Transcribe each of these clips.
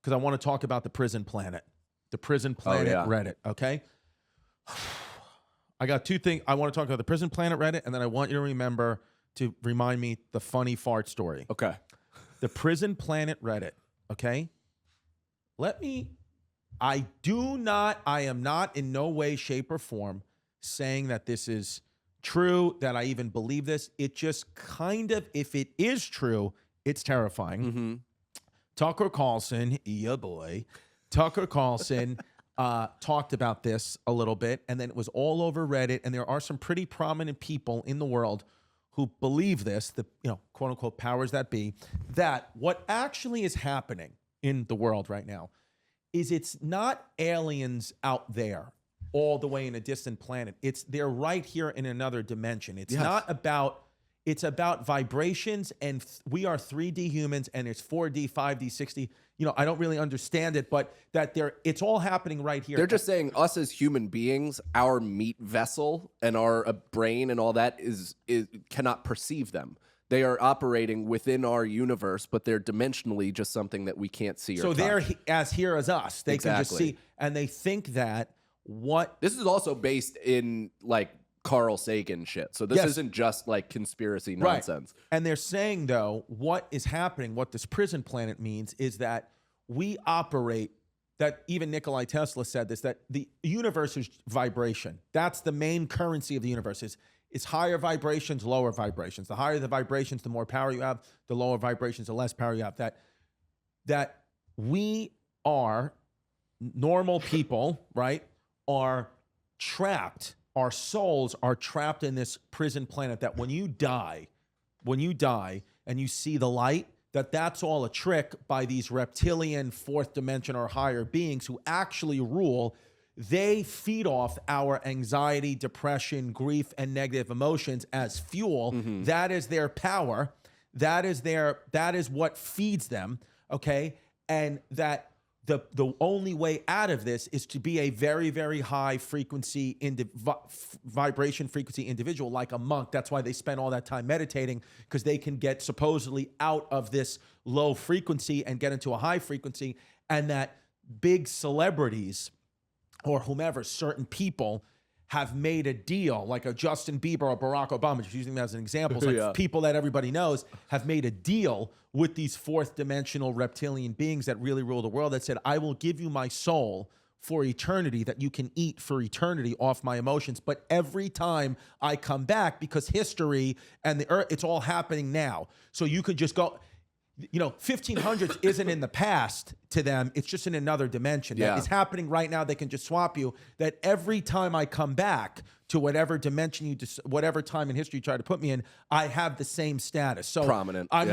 because I want to talk about the prison planet. The prison planet Reddit, okay? I got two things. I want to talk about the prison planet Reddit, and then I want you to remind me the funny fart story. Okay. The prison planet Reddit, okay? I am not in no way, shape, or form saying that this is true, that I even believe this. It just kind of, if it is true, it's terrifying. Mm-hmm. Tucker Carlson, yeah boy, Tucker Carlson talked about this a little bit, and then it was all over Reddit, and there are some pretty prominent people in the world who believe this, the quote unquote powers that be, that what actually is happening in the world right now is it's not aliens out there all the way in a distant planet. They're right here in another dimension. It's not about, it's about vibrations, and we are 3D humans, and it's 4D, 5D, 6D. I don't really understand it, but it's all happening right here. They're just saying us as human beings, our meat vessel and our brain and all that is cannot perceive them. They are operating within our universe, but they're dimensionally just something that we can't see or touch. They're as here as us. They can just see, and they think that this is also based in like Carl Sagan shit. So this isn't just like conspiracy nonsense. Right. And they're saying, though, what is happening, what this prison planet means is that we operate, that even Nikola Tesla said this, that the universe is vibration. That's the main currency of the universe. It's higher vibrations, lower vibrations. The higher the vibrations, the more power you have. The lower vibrations, the less power you have. That we are, normal people, right, are trapped. Our souls are trapped in this prison planet, that when you die and you see the light, that's all a trick by these reptilian fourth dimension or higher beings who actually rule. They feed off our anxiety, depression, grief, and negative emotions as fuel. Mm-hmm. That is their power. That is what feeds them. Okay. And that the only way out of this is to be a very, very high frequency, vibration frequency individual, like a monk. That's why they spend all that time meditating, because they can get supposedly out of this low frequency and get into a high frequency. And that big celebrities or whomever, certain people have made a deal, like a Justin Bieber or Barack Obama, just using them as an example. It's like people that everybody knows have made a deal with these fourth dimensional reptilian beings that really rule the world, that said, I will give you my soul for eternity, that you can eat for eternity off my emotions. But every time I come back, because history and the earth, it's all happening now. So you could just go, 1500s isn't in the past to them. It's just in another dimension. Yeah. It's happening right now. They can just swap you. That every time I come back to whatever dimension whatever time in history you try to put me in, I have the same status. So prominent. I'm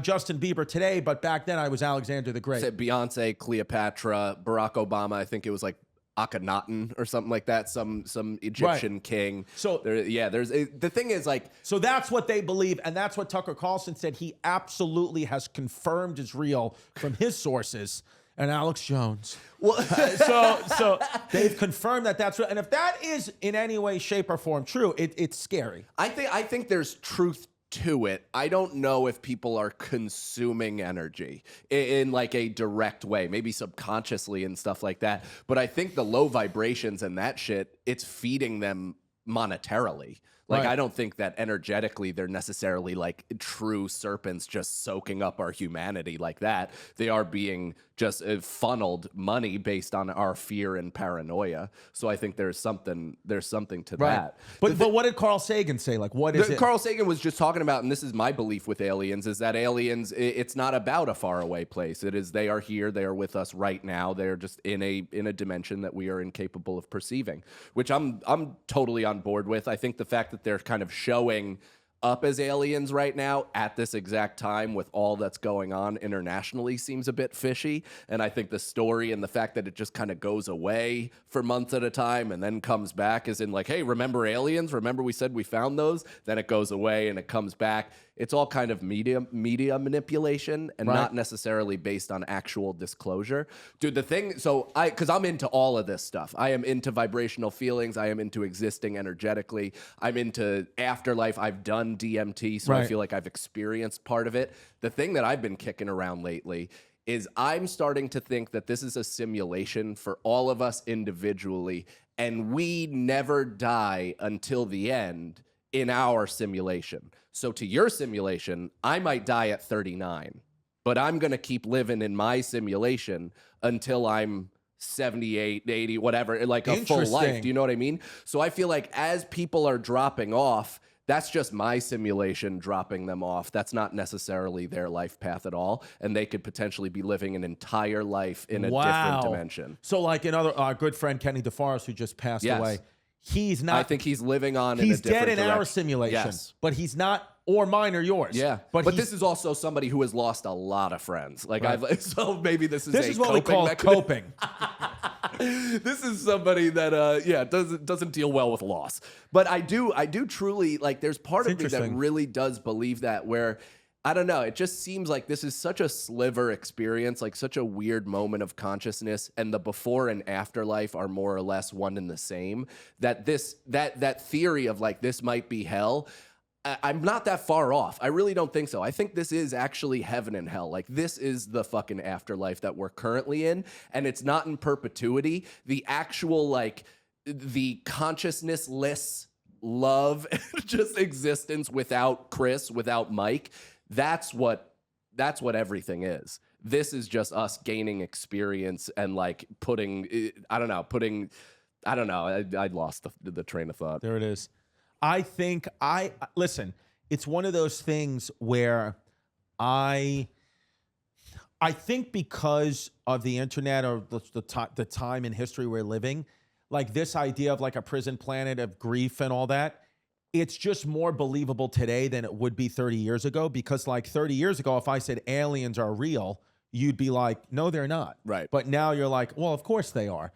Justin Bieber today, but back then I was Alexander the Great. Beyonce, Cleopatra, Barack Obama. I think it was like Akhenaten or something like that, some Egyptian king. So the thing is, like, so that's what they believe, and that's what Tucker Carlson said. He absolutely has confirmed is real from his sources, and Alex Jones. Well, so they've confirmed that that's real, and if that is in any way, shape, or form true, it's scary. I think there's truth to it. I don't know if people are consuming energy in like a direct way, maybe subconsciously and stuff like that. But I think the low vibrations and that shit, it's feeding them monetarily. Like, I don't think that energetically they're necessarily like true serpents just soaking up our humanity like that. They are being just funneled money based on our fear and paranoia. So I think there's something to that. But what did Carl Sagan say? Like, what is it? Carl Sagan was just talking about, and this is my belief with aliens, is that aliens, it's not about a faraway place. It is, they are here, they are with us right now. They're just in a dimension that we are incapable of perceiving, which I'm totally on board with. I think the fact that they're kind of showing up as aliens right now at this exact time with all that's going on internationally seems a bit fishy. And I think the story and the fact that it just kind of goes away for months at a time and then comes back is in like, hey, remember aliens? Remember we said we found those? Then it goes away and it comes back. It's all kind of media manipulation and not necessarily based on actual disclosure. Dude, the thing, because I'm into all of this stuff. I am into vibrational feelings. I am into existing energetically. I'm into afterlife. I've done DMT, so I feel like I've experienced part of it. The thing that I've been kicking around lately is I'm starting to think that this is a simulation for all of us individually, and we never die until the end in our simulation. So to your simulation, I might die at 39, but I'm going to keep living in my simulation until I'm 78, 80, whatever, like a full life. Do you know what I mean? So I feel like as people are dropping off, that's just my simulation dropping them off. That's not necessarily their life path at all. And they could potentially be living an entire life in a different dimension. So like another our good friend Kenny DeForest, who just passed away, he's not. I think he's living on in a he's different dead in direction. our simulation, Yes. but he's not, or mine or yours. Yeah, but this is also somebody who has lost a lot of friends. Like so maybe this is what we call coping. This is somebody that doesn't deal well with loss. But I do truly, like, there's part of me that really does believe that, where I don't know, it just seems like this is such a sliver experience, like such a weird moment of consciousness, and the before and afterlife are more or less one and the same, that that theory of like this might be hell, I'm not that far off. I really don't think so. I think this is actually heaven and hell. Like, this is the fucking afterlife that we're currently in, and it's not in perpetuity. The actual, like, the consciousnessless love, just existence without Chris, without Mike, that's what everything is. This is just us gaining experience and, like, I lost the train of thought. There it is. I think listen, it's one of those things where I think because of the internet or the time in history we're living, like this idea of like a prison planet of grief and all that, it's just more believable today than it would be 30 years ago, because like 30 years ago, if I said aliens are real, you'd be like, no, they're not. Right. But now you're like, well, of course they are.